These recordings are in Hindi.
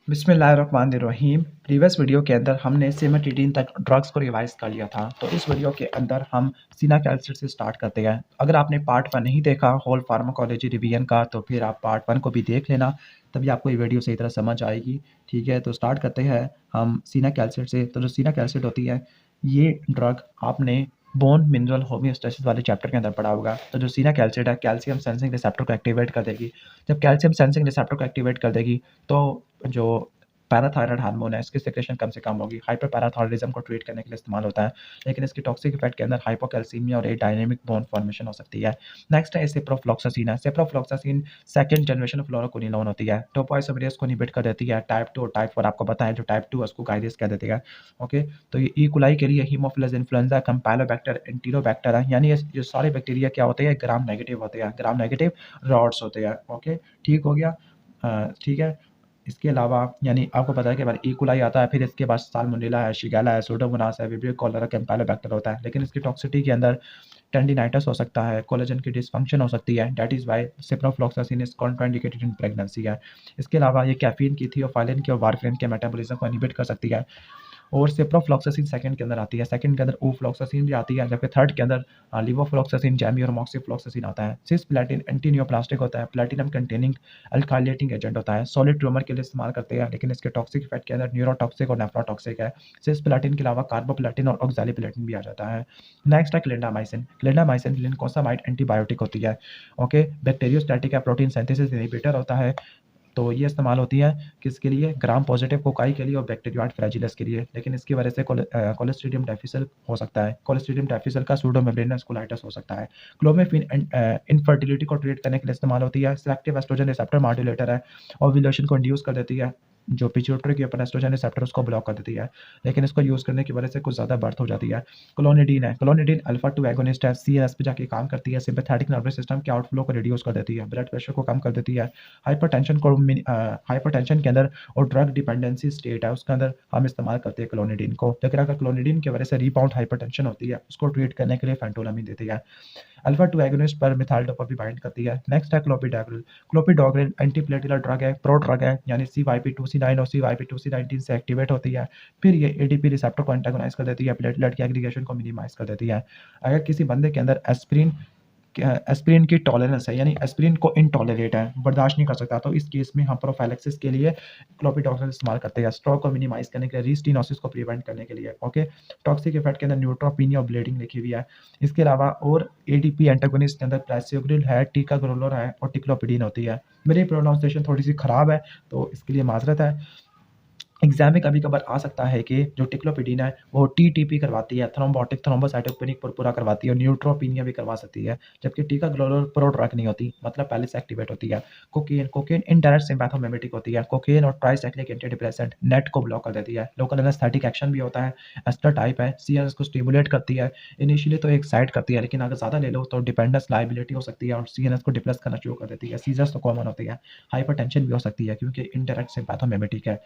बिस्मिल्लाहिर्रहमानिर्रहीम। प्रीवियस वीडियो के अंदर हमने सिमेटिडिन तक ड्रग्स को रिवाइज कर लिया था, तो इस वीडियो के अंदर हम सिनाकेल्सिड से स्टार्ट करते हैं। अगर आपने पार्ट 1 नहीं देखा होल फार्माकोलॉजी रिवीजन का, तो फिर आप पार्ट 1 को भी देख लेना, तभी आपको ये वीडियो सही तरह समझ आएगी। ठीक है, तो स्टार्ट करते हैं हम सिनाकेल्सिड से। तो जो सिनाकेल्सिड होती है, ये ड्रग आपने बोन मिनरल होमियोस्टेसिस वाले चैप्टर के अंदर पढ़ा होगा। तो जो सिनाकेल्सिड है, कैल्शियम सेंसिंग रिसेप्टर को एक्टिवेट कर देगी। जब कैल्शियम सेंसिंग रिसेप्टर को एक्टिवेट कर देगी, तो जो पैराथायरॉयड हार्मोन है, इसकी सेक्रेशन कम से कम होगी। हाइपर पैराथायरॉयडिज्म को ट्रीट करने के लिए इस्तेमाल होता है, लेकिन इसकी टॉक्सिक इफेक्ट के अंदर हाइपोकैल्सीमिया और डायनेमिक बोन फॉर्मेशन हो सकती है। नेक्स्ट है सिप्रोफ्लॉक्सासिन है। सिप्रोफ्लॉक्सासिन सेकंड जनरेशन फ्लोरोक्विनोन होती है। टोपोइसोमेरेज को इनहिबिट कर देती है। टाइप 2 और टाइप 4 आपको पता है, जो टाइप 2 उसको गाइडेस कह देती है। ओके, तो ये ई कोलाई के लिए हीमोफिलस इन्फ्लुएंजा, कैम्पाइलोबैक्टर, एंटीरोबैक्टर है, यानी ये सारे बैक्टीरिया क्या होते हैं, ग्राम नेगेटिव होते हैं। ग्राम नेगेटिव रॉड्स होते हैं। ओके, ठीक हो गया। ठीक है, इसके अलावा यानी आपको पता है कि बार ई कोलाई आता है, फिर इसके बाद साल्मोनेला है, शिगेला है, सूडोमोनास है, विब्रियो कॉलरा, कैम्पाइलोबैक्टर होता है। लेकिन इसकी टॉक्सिटी के अंदर टेंडिनाइटिस हो सकता है, कोलेजन की डिसफंक्शन हो सकती है। That is why ciprofloxacin is contraindicated in pregnancy है। इसके अलावा ये कैफीन की, थियोफाइलिन की और वारफेरिन के मेटाबॉलिज्म को इनहिबिट कर सकती है। और सिप्रोफ्लॉक्सासिन सेकंड के अंदर आती है। सेकंड के अंदर ओफ्लॉक्सासिन भी आती है, जबकि थर्ड के अंदर लिवोफ्लॉक्सासिन, जैमी और मॉक्सिफ्लॉक्सासिन आता है। सिस्प्लैटिन एंटी नियोप्लास्टिक होता है, प्लैटिनम कंटेनिंग अल्काइलेटिंग एजेंट होता है। सॉलिड ट्यूमर के लिए इस्तेमाल करते हैं, लेकिन इसके टॉक्सिक इफेक्ट के अंदर न्यूरोटॉक्सिक और नेफ्रोटॉक्सिक है। सिस्प्लैटिन के अलावा कार्बोप्लैटिन और ऑक्सैलिप्लैटिन भी आ जाता है। नेक्स्ट है क्लिंडामाइसिन। क्लिंडामाइसिन लिंकोसामाइड एंटीबायोटिक होती है। ओके, बैक्टीरियोस्टैटिक है, प्रोटीन सिंथेसिस इनहिबिटर होता है। तो ये इस्तेमाल होती है किसके लिए, ग्राम पॉजिटिव कोकाई के लिए और बैक्टीरियोइड फ्रैजिलस के लिए। लेकिन इसकी वजह से कोलेस्ट्रीडियम डिफिसिल हो सकता है। कोलेस्ट्रीडियम डिफिसिल का सूडोमेम्ब्रेनस कोलाइटिस हो सकता है। क्लोमिफेन इनफर्टिलिटी को ट्रीट करने के लिए इस्तेमाल होती है। सेलेक्टिव एस्ट्रोजन रिसेप्टर मॉड्यूलेटर है, ओव्यूलेशन को इंड्यूस कर देती है। जो पिट्यूटरी के ऊपर एस्ट्रोजन रिसेप्टर उसको ब्लॉक कर देती है, लेकिन इसको यूज़ करने की वजह से कुछ ज़्यादा बर्थ हो जाती है। क्लोनिडीन है। क्लोनिडीन अल्फा 2 एगोनिस्ट है, सीएनएस पे जाके काम करती है। सिंपैथेटिक नर्वस सिस्टम के आउटफ्लो को रिड्यूस कर देती है, ब्लड प्रेशर को कम कर देती है। हाइपरटेंशन को हाइपरटेंशन के अंदर और ड्रग डिपेंडेंसी स्टेट है, उसके अंदर हम इस्तेमाल करते हैं क्लोनिडीन को। लेकिन अगर क्लोनिडीन की वजह से रीबाउंड हाइपरटेंशन होती है, उसको ट्रीट करने के लिए फेंटोलामिन देती है। अल्फा 2 एगोनिस्ट पर मिथाइल डोपा भी बाइंड करती है। नेक्स्ट है क्लोपिडोग्रिल। क्लोपिडोग्रिल एंटीप्लेटिलर ड्रग है, प्रो ड्रग है, यानी CYP2C9 और CYP2C19 से एक्टिवेट होती है। फिर ये एडीपी रिसेप्टर को एंटागोनाइज कर देती है, प्लेटलेट के एग्रीगेशन को मिनिमाइज कर देती है। अगर किसी बंदे के अंदर एस्पिरिन की टॉलरेंस है, यानी एस्पिरिन को इनटॉलरेट है, बर्दाश्त नहीं कर सकता, तो इस केस में हम प्रोफाइलेक्सिस के लिए क्लोपिडोग्रिल इस्तेमाल करते हैं, स्ट्रोक को मिनिमाइज करने के लिए, रीस्टिनोसिस को प्रिवेंट करने के लिए। ओके, टॉक्सिक इफेक्ट के अंदर न्यूट्रोपीनिया और ब्लीडिंग लिखी हुई है। इसके अलावा और एडीपी एंटागोनिस्ट के अंदर प्लासियोग्रिल है, टिकाग्रोलोर है और टिक्लोपिडीन होती है। मेरी प्रोनाउंसिएशन थोड़ी सी खराब है, तो इसके लिए माजरत है। एग्जाम में कभी कभार आ सकता है कि जो टिक्लोपिडीन है वो टीटीपी करवाती है, थ्रोम्बोटिक थ्रोम्बोसाइटोपेनिक पुरपुरा करवाती है और न्यूट्रोपीनिया भी करवा सकती है, जबकि टिकाग्लोलर प्रोड्रग नहीं होती, मतलब पहले से एक्टिवेट होती है। कोकेन कोकेन इनडायरेक्ट सिम्पैथोमिमेटिक होती है। कोकेन और ट्राइसाइक्लिक एंटी डिप्रेसेंट नेट को ब्लॉक कर देती है। लोकल एनेस्थेटिक एक्शन भी होता है, एस्टर टाइप है, सीएनएस को स्टिमुलेट करती है। इनिशियली तो एक साइड करती है, लेकिन अगर ज़्यादा ले लो तो डिपेंडेंस लाइबिलिटी हो सकती है और सीएनएस को डिप्रेस करना शुरू कर देती है। सीजर्स तो कॉमन होती है। हाइपरटेंशन भी हो सकती है, क्योंकि इनडायरेक्ट सिम्पैथोमिमेटिक है।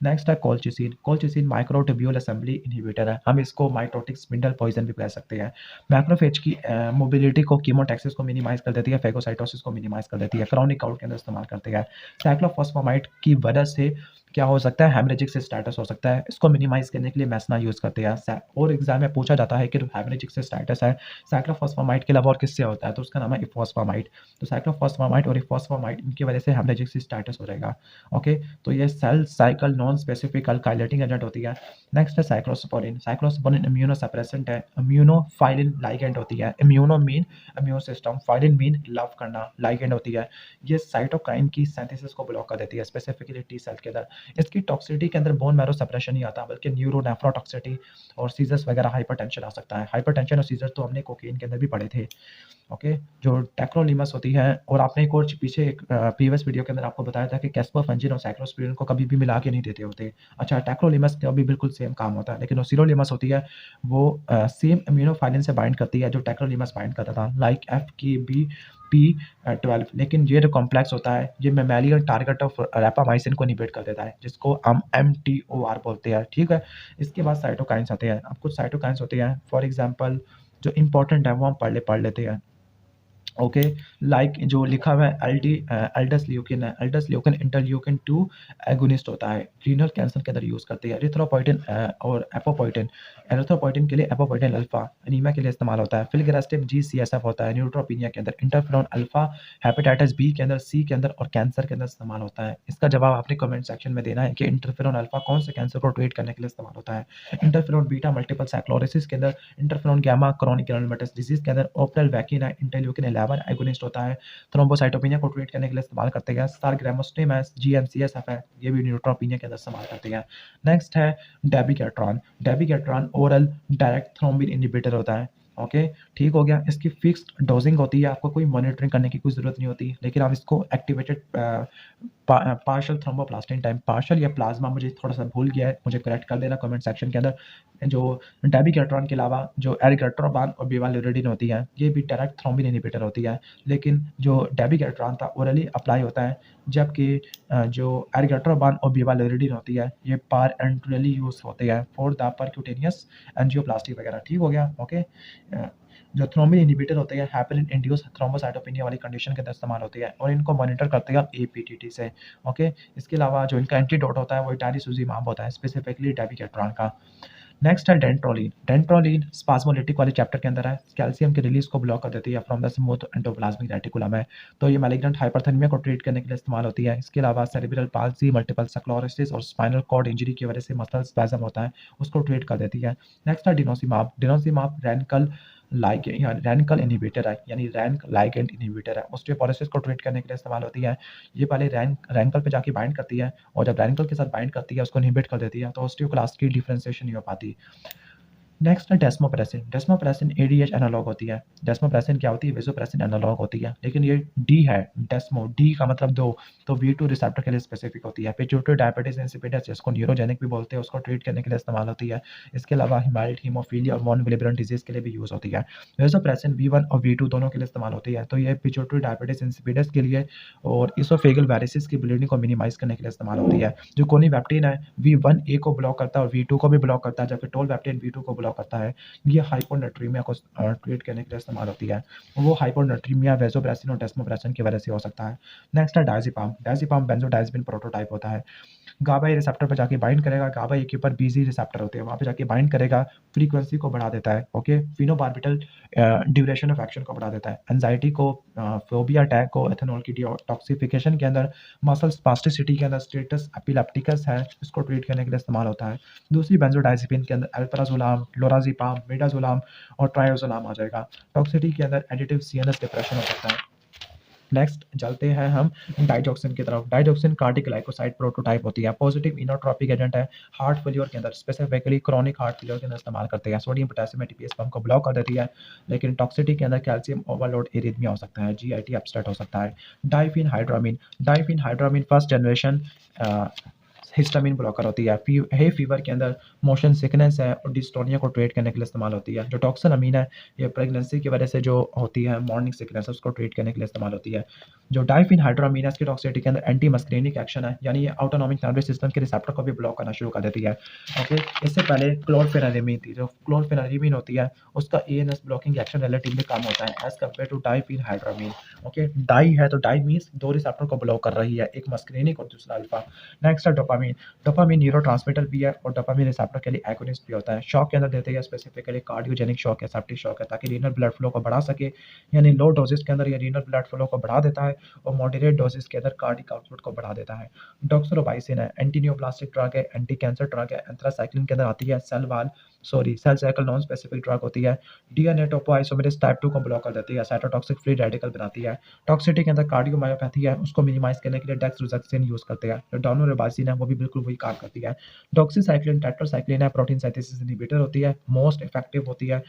नेक्स्ट है colchicine. Colchicine microtubule assembly inhibitor है, हम इसको माइटोटिक स्पिंडल पॉइजन भी कह सकते हैं। मैक्रोफेज की मोबिलिटी को, कीमोटैक्सिस को मिनिमाइज कर देती है, फेगोसाइटोसिस को मिनिमाइज कर देती है। क्रॉनिक आउट के अंदर इस्तेमाल करते हैं। साइक्लोफॉस्फामाइड की वजह से क्या हो सकता है, हेमरेजिक स्टेटस हो सकता है, इसको मिनिमाइज करने के लिए मैसना यूज करते हैं। और एग्जाम में पूछा जाता है कि हेमरेजिक स्टेटस है साइक्लोफॉस्फामाइड के अलावा और किससे होता है, तो उसका नाम है इफॉस्फामाइड। तो साइक्लोफॉस्फामाइड और इफॉस्फामाइड, इनकी वजह से हेमरेजिक स्टेटस हो जाएगा। ओके, तो ये cell cycle non specific alkylating agent होती है। नेक्स्ट है साइक्लोस्पोरिन। साइक्लोस्पोरिन इम्यूनो सप्रेसेंट है, इम्यूनोफाइलिन लाइगेंड होती है। Immuno mean immune system, phylline mean love करना, लाइगेंड होती है। ये साइटोकाइन की सिंथेसिस को ब्लॉक कर देती है, स्पेसिफिकली टी सेल के अंदर। इसकी टॉक्सिसिटी के अंदर बोन मैरो सप्रेशन नहीं आता, बल्कि न्यूरो नेफ्रोटॉक्सिसिटी और सीजर्स वगैरह, हाइपरटेंशन आ सकता है। हाइपरटेंशन और सीजर तो हमने कोकेन के अंदर भी पढ़े थे। ओके, जो टैक्रोलिमस होती है, और आपने एक और पीछे एक प्रीवियस वीडियो के अंदर आपको बताया था कि कैस्परफंजिन और साइक्लोस्पिरिन को कभी भी मिला के नहीं देते होते। अच्छा, टैक्रोलिमस का भी बिल्कुल सेम काम होता है, लेकिन जो सिरोलिमस होती है वो सेम इम्यूनोफाइलिन से बाइंड करती है जो टैक्रोलिमस बाइंड करता था, लाइक FKBP12। लेकिन ये जो कॉम्प्लेक्स होता है, ये मेमेलियन टारगेट ऑफ रैपामाइसिन को इनहिबिट कर देता है, जिसको हम MTOR बोलते हैं। ठीक है, इसके बाद साइटोकाइंस आते हैं। अब कुछ साइटोकाइंस होते हैं, फॉर एग्जाम्पल जो इंपॉर्टेंट है वो हम पढ़ लेते हैं। ओके, लाइक जो लिखा हुआ है एल्डस ल्यूकिन है, एल्डस ल्यूकिन इंटरल्यूकिन 2 एगोनिस्ट होता है, रीनल कैंसर के अंदर यूज़ करती है। एरिथ्रोपोइटिन और एपोपोइटिन, एरिथ्रोपोइटिन के लिए एपोपोइटिन अल्फा एनीमिया के लिए इस्तेमाल होता है। फिल्ग्रास्टिम जीसीएसएफ होता है न्यूट्रोपिनिया के अंदर, इंटरफेरोन अल्फा हेपेटाइटिस बी के अंदर, सी के अंदर और कैंसर के अंदर इस्तेमाल होता है। इसका जवाब आपने कमेंट सेक्शन में देना है कि इंटरफेरोन अल्फा कौन से कैंसर को ट्रीट करने के लिए इस्तेमाल होता है। इंटरफेरोन बीटा मल्टीपल साइक्लोसिस के अंदर, इंटरफेरोन गामा क्रोनिक ग्रानुलोमेटस डिजीज के अंदर, ओपनल वैकिन है इंटरल्यूकिन 11 एगोनिस्ट होता है, थ्रोम्बोसाइटोपिनिया को ट्रीट करने के लिए इस्तेमाल करते हैं। स्टारग्रामोस्टिन है, जीएमसीएसएफ है, ये भी न्यूट्रोपिनिया के अंदर इस्तेमाल करते हैं। नेक्स्ट है डेबिगेट्रॉन, डेबिगेट्रॉन ओरल डायरेक्ट थ्रोम्बिन इनहिबिटर होता है। ओके, ठीक हो गया। इसकी फिक्स्ड डोजिंग होती है, आपको कोई मॉनिटरिंग करने की कोई ज़रूरत नहीं होती, लेकिन आप इसको activated partial thromboplastin time, partial या प्लाज्मा, मुझे थोड़ा-सा भूल गया है, मुझे करेक्ट कर देना कमेंट सेक्शन के अंदर। जो डेबिगेट्रॉन के अलावा जो एरिगेट्रोबान और बेवालोरिडिन होती है, ये भी डायरेक्ट थ्रोम्बिन इनहिबिटर होती है, लेकिन जो डेबिगेट्रॉन था ओरली अप्लाई होता है, जबकि जो एरिगेट्रोबान और बेवालोरिडिन होती है, ये पारएंटरली यूज़ होती है फॉर द परक्यूटेनियस एंजियोप्लास्टी वगैरह। ठीक हो गया? ओके। जो थ्रोम्बिन इनहिबिटर होते हैं हैपेनिन इंड्यूस थ्रोम्बोसाइटोपेनिया वाली कंडीशन के अंदर इस्तेमाल होती है और इनको मॉनिटर करते हैं आप एपीटीटी से। ओके, इसके अलावा जो इनका एंटीडोट होता है वो इटारीसुजीमाब होता है, स्पेसिफिकली डेबिगेट्रॉन का। नेक्स्ट है डेंट्रोलिन, डेंट्रोलिन स्पाज्मोलिटिक वाले चैप्टर के अंदर है, कैल्शियम की रिलीज को ब्लॉक कर देती है from the smooth endoplasmic reticulum है, तो ये मैलिग्नेंट हाइपरथर्मिया को ट्रीट करने के लिए इस्तेमाल होती है। इसके अलावा सेरेब्रल पाल्सी, मल्टीपल स्क्लेरोसिस और स्पाइनल कॉर्ड इंजरी की वजह से मसल स्पैज़म होता है, उसको ट्रीट कर देती है। नेक्स्ट है डिनोसिमाब, डिनोसिमाब रैनकल लाइगेंड या रैनकल इनहिबिटर है, यानी रैनक लाइगेंड इनहिबिटर है, ऑस्टियोपोरोसिस को ट्रीट करने के लिए इस्तेमाल होती है। ये पहले रैनकल पे जाके बाइंड करती है और जब रैनकल के साथ बाइंड करती है, उसको इनहिबिट कर देती है, तो ऑस्टियोक्लास्ट की डिफरेंशिएशन नहीं हो पाती। नेक्स्ट है डेस्मोप्रेसिन, डेस्मोप्रेसिन एडीएच एनालॉग होती है। डेस्मोप्रेसिन क्या होती है? वेसोप्रेसिन एनालॉग होती है, लेकिन ये डी है, डेस्मो डी का मतलब दो, तो V2 रिसेप्टर के लिए स्पेसिफिक होती है। पिट्यूटरी डायबिटीज इंसिपिडस, जिसको न्यूरोजेनिक भी बोलते हैं, उसको ट्रीट करने के लिए इस्तेमाल होती है। इसके अलावा हिमाइल्ड हीमोफीलिया और वॉन विलिब्रेंट डिजीज के लिए भी यूज़ होती है। वेसोप्रेसिन V1 और V2 दोनों के लिए इस्तेमाल होती है, तो ये पिट्यूटरी डायबिटीज इंसिपिडस के लिए और इसोफेगल वेरिसिस की ब्लीडिंग को मिनिमाइज करने के लिए इस्तेमाल होती है। जो कोनिवेप्टिन है V1A को ब्लॉक करता है और V2 को भी ब्लॉक करता है, जबकि टोलवेप्टिन V2 को ब्लॉक करता है। ये हाइपोनेट्रीमिया को ट्रीट करने के लिए इस्तेमाल होती है। वो हाइपोनेट्रीमिया वेसोप्रेसिन और डेस्मोप्रेसिन की वजह से हो सकता है। नेक्स्ट है डायज़ेपाम, डायज़ेपाम बेंजोडाइज़ेपिन प्रोटोटाइप होता है। गाबा ए रिसेप्टर पे जाके बाइंड करेगा, गाबा ए के ऊपर बीजी रिसेप्टर होते हैं, वहाँ पे जाके बाइंड करेगा, फ्रीक्वेंसी को बढ़ा देता है। Okay, phenobarbital duration of action को बढ़ा देता है, एंजाइटी को, फोबिया अटैक को, एथेनॉल की डिटॉक्सिफिकेशन के अंदर, मसल स्पास्टिसिटी के अंदर, स्टेटस एपिलेप्टिकस है, इसको ट्रीट करने के लिए इस्तेमाल होता है। दूसरी बेंजोडाइज़ेपिन के अंदर अल्प्राज़ोलाम, लोराज़ेपाम, मिडाज़ोलाम और ट्राइज़ोलाम आ जाएगा। टॉक्सिटी के अंदर एडिटिव सीएनएस डिप्रेशन हो सकता है। नेक्स्ट चलते हैं हम डाइजॉक्सिन की तरफ। डाइजॉक्सिन कार्डियोग्लाइकोसाइड प्रोटोटाइप होती है, पॉजिटिव इनोट्रोपिक एजेंट है, हार्ट फेलियर के अंदर, स्पेसिफिकली क्रॉनिक हार्ट फेलियर के अंदर इस्तेमाल करते हैं। सोडियम पोटेशियम एटीपीएस पंप को ब्लॉक कर देती है, लेकिन टॉक्सिटी के अंदर कैल्शियम ओवरलोड एरिथमिया हो सकता है, जीआईटी अपसेट हो सकता है। डाइफिन हाइड्रामिन, डाइफिन हाइड्रामिन फर्स्ट जनरेशन हिस्टामिन ब्लॉकर होती है। हे फीवर के अंदर, मोशन सिकनेस है और डिस्टोनिया को ट्रीट करने के लिए इस्तेमाल होती है। जो टॉक्सिन अमीन है, ये प्रेगनेंसी की वजह से जो होती है मॉर्निंग सिकनेस, उसको ट्रीट करने के लिए इस्तेमाल होती है। जो डाइफिन हाइड्रामीन की टॉक्सिसिटी के अंदर एंटी मस्क्रेनिक एक्शन है, यानी ये ऑटोनॉमिक नर्वस सिस्टम के रिसेप्टर को भी ब्लॉक करना शुरू कर देती है। ओके, इससे पहले क्लोरफेनारिमीन थी, जो क्लोरफेनारिमीन होती है उसका एएनएस ब्लॉकिंग एक्शन रिलेटिवली कम होता है as compare to diphenhydramine. Okay, di है तो डाई मीन्स दो रिसेप्टर को ब्लॉक कर रही है, एक मस्क्रेनिक और दूसरा अल्फा। नेक्स्ट है डोपामिन, डोपामिन न्यूरोट्रांसमीटर भी है और डोपामिन रिसेप्टर के लिए एगोनिस्ट भी होता है। शॉक के अंदर देते हैं, स्पेसिफिकली कार्डियोजेनिक शॉक है, सेप्टिक शॉक है, ताकि रीनल ब्लड फ्लो को बढ़ा सके, यानी लो डोजेस के अंदर ये रीनल ब्लड फ्लो को बढ़ा देता है और मॉडरेट डोजेस के अंदर कार्डिक आउटपुट को बढ़ा देता है। डॉक्सोरोबाइसिन है, एंटी न्यूप्लास्टिक ड्रग है, एंटी कैंसर ड्रग है, एंथ्रासाइक्लिन के अंदर आती है, cell cycle non specific drug होती है। डीएनए टोपोआइसोमेरेज टाइप 2 को ब्लॉक कर देती है, साइटोटॉक्सिक फ्री रेडिकल बनाती है। टॉक्सिटी के अंदर कार्डियोमायोपैथी है, उसको मिनिमाइज करने के लिए डेक्सरोजैक्सिन यूज करते हैं। जो डोनोरिबासिन है वो भी बिल्कुल वही काम करती है। डॉक्सीसाइक्लिन टेट्रासाइक्लिन है, प्रोटीन सिंथेसिस इनहिबिटर होती है, मोस्ट इफेक्टिव होती है।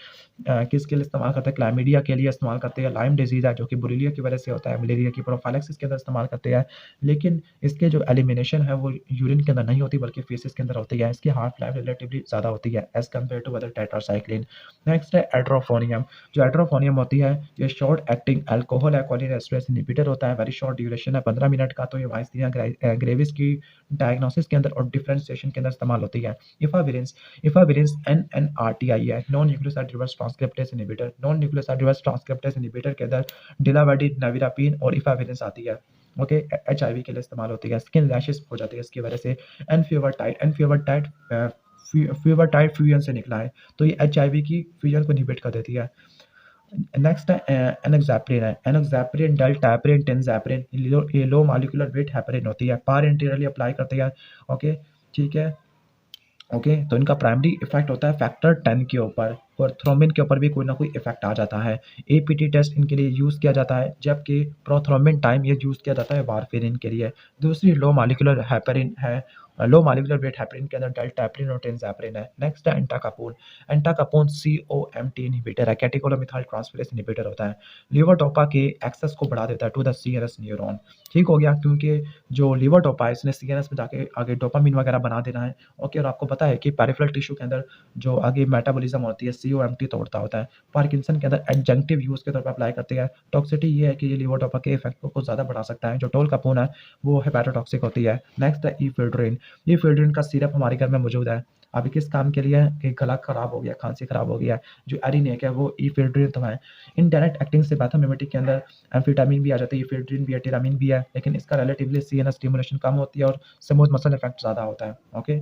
किसके लिए इस्तेमाल करते हैं? क्लामिडिया के लिए इस्तेमाल करते हैं। लाइम डिजीज है जो कि बुलिलिया की वजह से होता है, मलेरिया की प्रोफाइलैक्सिस के अंदर इस्तेमाल करते हैं, लेकिन इसके जो एलिमिनेशन है वो यूरिन के अंदर नहीं होती बल्कि फेसेस के अंदर होती है। इसकी हाफ लाइफ रिलेटिवली ज़्यादा होती है as compare to other tetracycline. Next है एड्रोफोनियम, जो एड्रोफोनियम होती है ये शॉर्ट एक्टिंग अल्कोहल है, कोलिन एस्टरेज इनहिबिटर होता है, वेरी शॉर्ट ड्यूरेशन है 15 मिनट का। तो ये वाइस्थीनिया ग्रेविस की डायग्नोसिस के अंदर और डिफरेंशिएशन के अंदर इस्तेमाल होती है। इफाविरेंस NNRTI है, non nucleoside reverse transcriptase inhibitor. Non nucleoside reverse transcriptase inhibitor के अंदर डिलावर्डिन, नेविरापिन और इफाविरेंस आती है। ओके, HIV के लिए इस्तेमाल होती है। स्किन रैशेस हो जाती है इसकी वजह से। एनफीवर्टाइड फ्यूजन से निकला है, तो ये HIV की फ्यूजन को इनहिबिट कर देती है। नेक्स्ट है एनोक्साप्रिन है, एनोक्साप्रिन, डेल्टाप्रिन, टेंजाप्रिन, ये लो मॉलिक्यूलर वेट हेपरिन होती है, पार इंटीरियरली अप्लाई करते हैं। ओके, ठीक है। ओके, तो इनका प्राइमरी इफेक्ट होता है फैक्टर 10 के ऊपर, और थ्रोम्बिन के ऊपर भी कोई ना कोई इफेक्ट आ जाता है। APT टेस्ट इनके लिए यूज़ किया जाता है, जबकि प्रोथ्रोम्बिन टाइम ये यूज़ किया जाता है वारफेरिन के लिए। दूसरी लो मॉलिक्यूलर हेपरिन है, लो मॉलिक्यूलर वेट हेपरिन के अंदर डेल्टाप्रिन और टेंजाप्रिन है। नेक्स्ट है एंटाकापून। एंटाकापून COMT इनहिबिटर है, कैटेकोलामिथाइल ट्रांसफरेज इनहिबिटर होता है। लीवोडोपा के एक्सेस को बढ़ा देता है टू द CNS न्यूरॉन। ठीक हो गया, क्योंकि जो लीवोडोपा है इसने CNS में जाके आगे डोपामिन वगैरह बना देना है। ओके, और आपको पता है कि पेरिफेरल टिश्यू के अंदर जो आगे मेटाबॉलिज्म होती है COMT तोड़ता होता है। पार्किंसन के अंदर एडजंक्टिव यूज़ के तौर पर अप्लाई करते हैं। टॉक्सिटी ये है कि ये लीवोडोपा के इफेक्ट को कुछ ज़्यादा बढ़ा सकता है। जो टोलकापून है वो हेपेटोटॉक्सिक होती है। नेक्स्ट है इफेड्रिन। इफेड्रिन का सिरप हमारे घर में मौजूद है। अभी किस काम के लिए है कि गला खराब हो गया, खांसी खराब हो गया है, जो एरिनेक है वो इफेड्रिन तो है। इनडायरेक्ट एक्टिंग से पैथोमिमेटिक के अंदर एम्फेटामिन भी आ जाती है, इफेड्रिन भी है, टिरामिन भी है, लेकिन इसका रिलेटिवली CNS स्टिमुलेशन कम होती है और स्मूथ मसल इफेक्ट ज़्यादा होता है। ओके,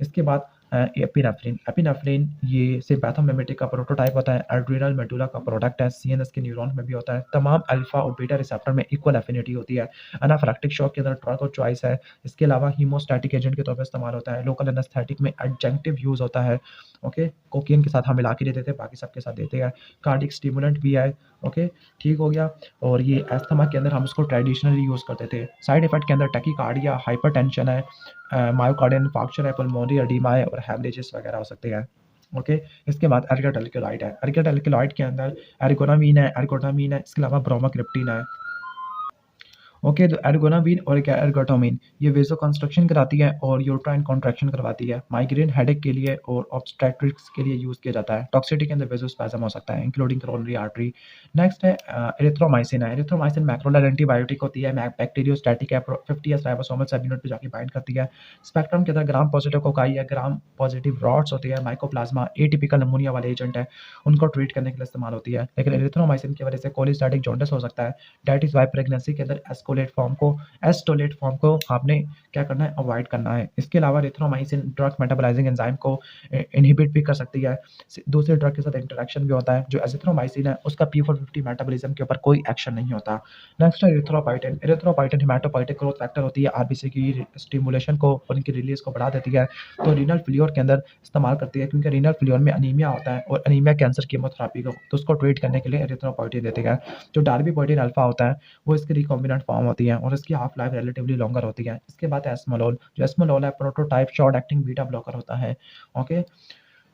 इसके बाद एपिनेफ्रिन। एपिनेफ्रिन ये सिम्पैथोमिमेटिक का प्रोटोटाइप होता है, एड्रिनल मेडुला का प्रोडक्ट है, CNS के न्यूरॉन में भी होता है। तमाम अल्फा और बीटा रिसेप्टर में इक्वल एफिनिटी होती है। एनाफिलैक्टिक शॉक के अंदर ड्रग और चॉइस है। इसके अलावा हीमोस्टैटिक एजेंट के तौर पर इस्तेमाल होता है। लोकल एनेस्थेटिक में एडजंक्टिव यूज़ होता है। ओके, कोकीन के साथ हम मिला के नहीं देते, बाकी सबके साथ देते हैं। कार्डिक स्टिमुलेंट भी है। ओके, ठीक हो गया। और ये अस्थमा के अंदर हम इसको ट्रेडिशनली यूज़ करते थे। साइड इफेक्ट के अंदर टैकीकार्डिया, हाइपरटेंशन है, मायोकार्डियल इंफार्क्शन है, पल्मोनरी एडिमा है और हेमरेजेस वगैरह हो सकते हैं। ओके, इसके बाद एर्गेट एल्केलॉइड है। एर्गेट एल्केलॉइड के अंदर एर्गोनामीन है, इसके अलावा ब्रोमोक्रिप्टिन है। ओके, तो एर्गोनामीन और क्या एर्गोटामिन ये वेसोकंस्ट्रक्शन कराती है और यूट्राइन कॉन्ट्रैक्शन करवाती है। माइग्रेन, हेडेक के लिए और ऑब्स्टेट्रिक्स के लिए यूज़ किया जाता है। टॉक्सिटी के अंदर वेसोस्पैज़म हो सकता है, इंक्लूडिंग कोरोनरी आर्टरी। नेक्स्ट है एरिथ्रोमाइसिन है। एरिथ्रोमाइसिन मैक्रोलाइड एंटीबायोटिक होती है, बैक्टीरियोस्टैटिक है, 50S राइबोसोमल सबयूनिट पे जाके बाइंड करती है। स्पेक्ट्रम के अंदर ग्राम पॉजिटिव कोकाई है, ग्राम पॉजिटिव रॉड्स होती है, माइकोप्लाज्मा एटिपिकल निमोनिया वाले एजेंट है, उनको ट्रीट करने के लिए इस्तेमाल होती है। लेकिन एरिथ्रोमाइसिन की वजह से कोलिस्टैटिक जॉन्डिस हो सकता है। दैट इज़ वाई प्रेगनेंसी के अंदर एस्टोलेट फॉर्म को आपने क्या करना है, अवॉइड करना है। इसके अलावा एरिथ्रोमाइसिन ड्रग मेटाबोलाइजिंग एंजाइम को इनहिबिट भी कर सकती है। दूसरे ड्रग के साथ इंटरेक्शन भी होता है। जो एजिथ्रोमाइसिन है उसका P450 मेटाबॉलिज्म के ऊपर कोई एक्शन नहीं होता। नेक्स्ट है एरिथ्रोपाइटिन। एरिथ्रोपाइटिन हिमेटोपोइटिक ग्रोथ फैक्टर होती है, आरबीसी की स्टिमुलेशन को और उनकी रिलीज को बढ़ा देती है। तो रीनल फेल्योर के अंदर इस्तेमाल करती है, क्योंकि रीनल फेल्योर में अनीमिया होता है और अनीमिया कैंसर कीमोथेरेपी को तो उसको ट्रीट करने के लिए एरिथ्रोपाइटिन देती है। जो डार्बीपोइटिन अल्फा होता है वो इसकी रिकॉम्बिनेंट फॉर्म होती है और इसकी हाफ लाइफ रिलेटिवली लॉन्गर होती है। इसके बाद एस्मोलोल। जो एस्मोलोल है prototype short acting beta blocker होता है। Okay,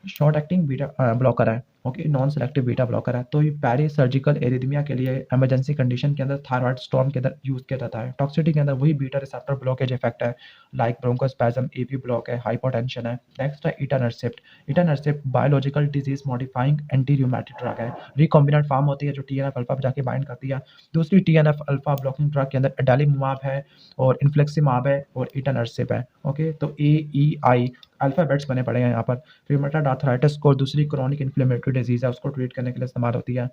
short acting beta blocker है। Okay, non selective beta blocker है। तो ये पेरी सर्जिकल एरिथमिया के लिए इमरजेंसी कंडीशन के अंदर थायराइड स्टॉर्म के अंदर यूज़ किया जाता है। टॉक्सिटी के अंदर वही बीटा रिसेप्टर ब्लॉकेज इफेक्ट है, लाइक ब्रोंकोस्पैज्म, AP ब्लॉक है, हाइपोटेंशन है। नेक्स्ट है etanercept. Etanercept biological disease modifying anti rheumatic drug है, रिकॉम्बिनेंट फॉर्म होती है जो TNF अल्फा पे जाके बाइंड करती है। दूसरी TNF अल्फा ब्लॉकिंग ड्रग के अंदर अडालीमुमाब है और इन्फ्लेक्सिमाब है और इटानरसेप है। ओके, तो AEI अल्फाबेट्स बने पड़े हैं यहाँ पर। रूमेटॉइड आर्थराइटिस को दूसरी क्रोनिक इन्फ्लेमेटरी डिजीज़ है, उसको ट्रीट करने के लिए इस्तेमाल होती है।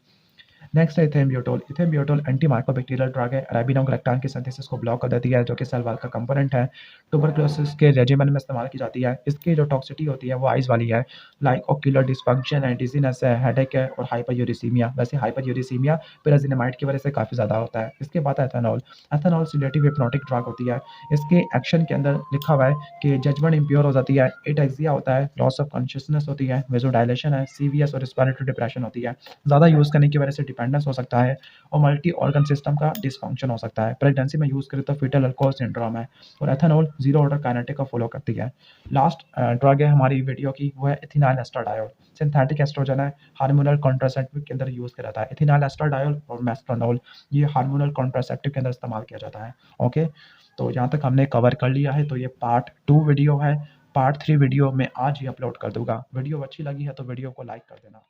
नेक्स्ट है इथेम्ब्यूटोल। इथेम्ब्यूटोल एंटी माइकोबैक्टीरियल ड्रग है, अरेबिनोग्लैक्टान की सिंथेसिस को ब्लॉक कर देती है, जो कि सेल वॉल का कंपोनेंट है। ट्यूबरकुलोसिस के रेजिमेन में इस्तेमाल की जाती है। इसकी जो टॉक्सिटी होती है वो आइज़ वाली है, लाइक ओक्यूलर डिस्फंक्शन है, डिजीनेस है, हेडेक है और हाइपरयूरिसीमिया। वैसे हाइपरयूरिसीमिया pyrazinamide की वजह से काफ़ी ज़्यादा होता है। इसके बाद ethanol. Ethanol sedative hypnotic drug होती है। इसके एक्शन के अंदर लिखा हुआ है कि जजमेंट इम्प्योर हो जाती है, एटाक्सिया होता है, लॉस ऑफ कॉन्शियसनेस होती है, वेजोडायलेशन है, CVS और रिस्पिरेटरी डिप्रेशन होती है। ज़्यादा यूज़ करने की वजह से डिपेंडेंस हो सकता है और मल्टी ऑर्गन सिस्टम का डिसफंक्शन हो सकता है। प्रेगनेंसी में यूज़ करें तो फीटल अल्कोहल सिंड्रोम है और एथेनॉल जीरो ऑर्डर काइनेटिक को फॉलो करती है। लास्ट ड्रग है हमारी वीडियो की, वो है इथिनाइल एस्ट्राडायोल। सिंथेटिक एस्ट्रोजन है, हार्मोनल कॉन्ट्रासेप्टिव के अंदर यूज़ किया जाता है। इथिनाइल एस्ट्राडायोल और मेस्ट्रोनोल ये हार्मोनल कॉन्ट्रासेप्टिव के अंदर इस्तेमाल किया जाता है। ओके, तो यहाँ तक हमने कवर कर लिया है। तो ये पार्ट 2 वीडियो है। पार्ट 3 वीडियो मैं आज ही अपलोड कर दूंगा। वीडियो अच्छी लगी है तो वीडियो को लाइक कर देना।